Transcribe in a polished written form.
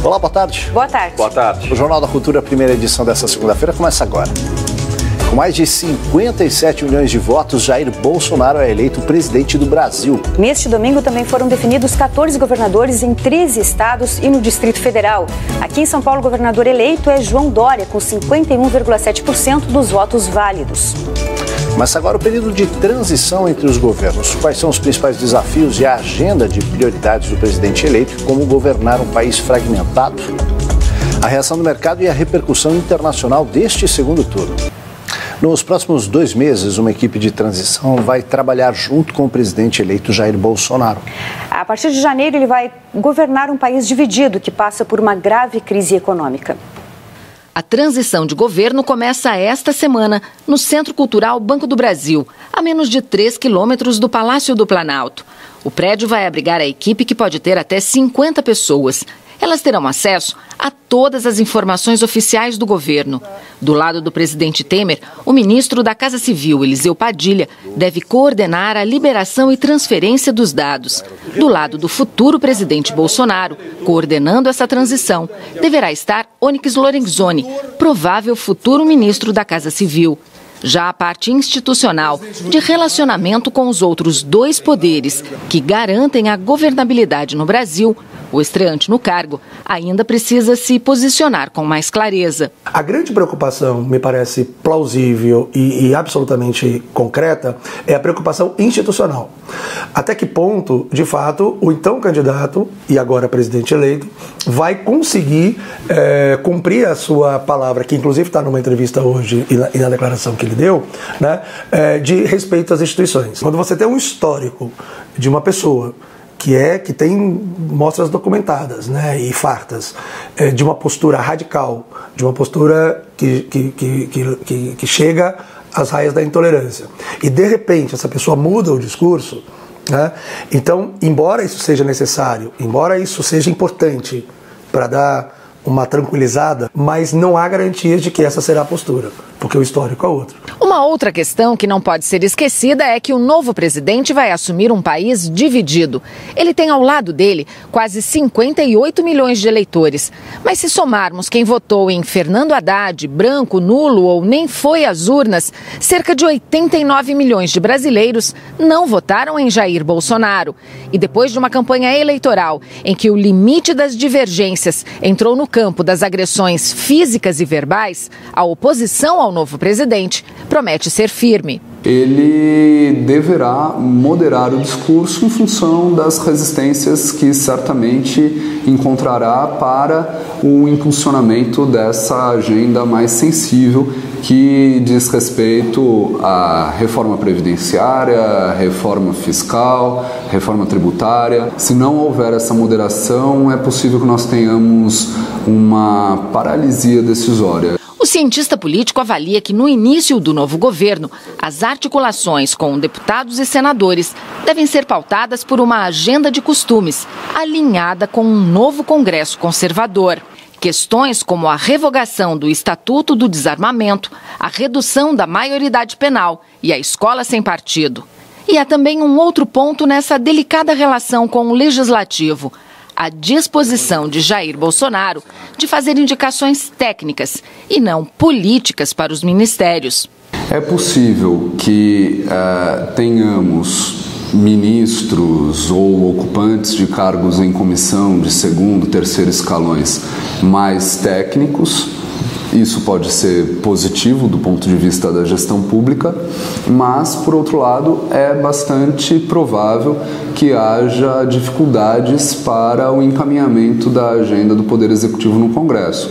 Olá, boa tarde. Boa tarde. Boa tarde. O Jornal da Cultura, a primeira edição dessa segunda-feira, começa agora. Com mais de 57 milhões de votos, Jair Bolsonaro é eleito presidente do Brasil. Neste domingo também foram definidos 14 governadores em 13 estados e no Distrito Federal. Aqui em São Paulo, o governador eleito é João Dória, com 51,7% dos votos válidos. Mas agora o período de transição entre os governos. Quais são os principais desafios e a agenda de prioridades do presidente eleito e como governar um país fragmentado? A reação do mercado e a repercussão internacional deste segundo turno. Nos próximos 2 meses, uma equipe de transição vai trabalhar junto com o presidente eleito Jair Bolsonaro. A partir de janeiro, ele vai governar um país dividido que passa por uma grave crise econômica. A transição de governo começa esta semana no Centro Cultural Banco do Brasil, a menos de 3 quilômetros do Palácio do Planalto. O prédio vai abrigar a equipe, que pode ter até 50 pessoas. Elas terão acesso a todas as informações oficiais do governo. Do lado do presidente Temer, o ministro da Casa Civil, Eliseu Padilha, deve coordenar a liberação e transferência dos dados. Do lado do futuro presidente Bolsonaro, coordenando essa transição, deverá estar Onyx Lorenzoni, provável futuro ministro da Casa Civil. Já a parte institucional, de relacionamento com os outros 2 poderes que garantem a governabilidade no Brasil, o estreante no cargo ainda precisa se posicionar com mais clareza. A grande preocupação, me parece plausível e absolutamente concreta, é a preocupação institucional. Até que ponto, de fato, o então candidato, e agora presidente eleito, vai conseguir cumprir a sua palavra, que inclusive está numa entrevista hoje e na declaração que ele deu, né, de respeito às instituições. Quando você tem um histórico de uma pessoa que tem mostras documentadas, né, e fartas, de uma postura radical, de uma postura que chega às raias da intolerância. E, de repente, essa pessoa muda o discurso, né? Então, embora isso seja necessário, embora isso seja importante para dar uma tranquilizada, mas não há garantias de que essa será a postura, porque o histórico é outro. Uma outra questão que não pode ser esquecida é que o novo presidente vai assumir um país dividido. Ele tem ao lado dele quase 58 milhões de eleitores. Mas se somarmos quem votou em Fernando Haddad, branco, nulo ou nem foi às urnas, cerca de 89 milhões de brasileiros não votaram em Jair Bolsonaro. E depois de uma campanha eleitoral em que o limite das divergências entrou no campo das agressões físicas e verbais, a oposição ao novo presidente promete ser firme. Ele deverá moderar o discurso em função das resistências que certamente encontrará para o impulsionamento dessa agenda mais sensível que diz respeito à reforma previdenciária, reforma fiscal, reforma tributária. Se não houver essa moderação, é possível que nós tenhamos uma paralisia decisória. O cientista político avalia que no início do novo governo, as articulações com deputados e senadores devem ser pautadas por uma agenda de costumes, alinhada com um novo Congresso conservador. Questões como a revogação do Estatuto do Desarmamento, a redução da maioridade penal e a escola sem partido. E há também um outro ponto nessa delicada relação com o Legislativo: a disposição de Jair Bolsonaro de fazer indicações técnicas e não políticas para os ministérios. É possível que tenhamos ministros ou ocupantes de cargos em comissão de segundo, terceiro escalões mais técnicos. Isso pode ser positivo do ponto de vista da gestão pública, mas, por outro lado, é bastante provável que haja dificuldades para o encaminhamento da agenda do Poder Executivo no Congresso.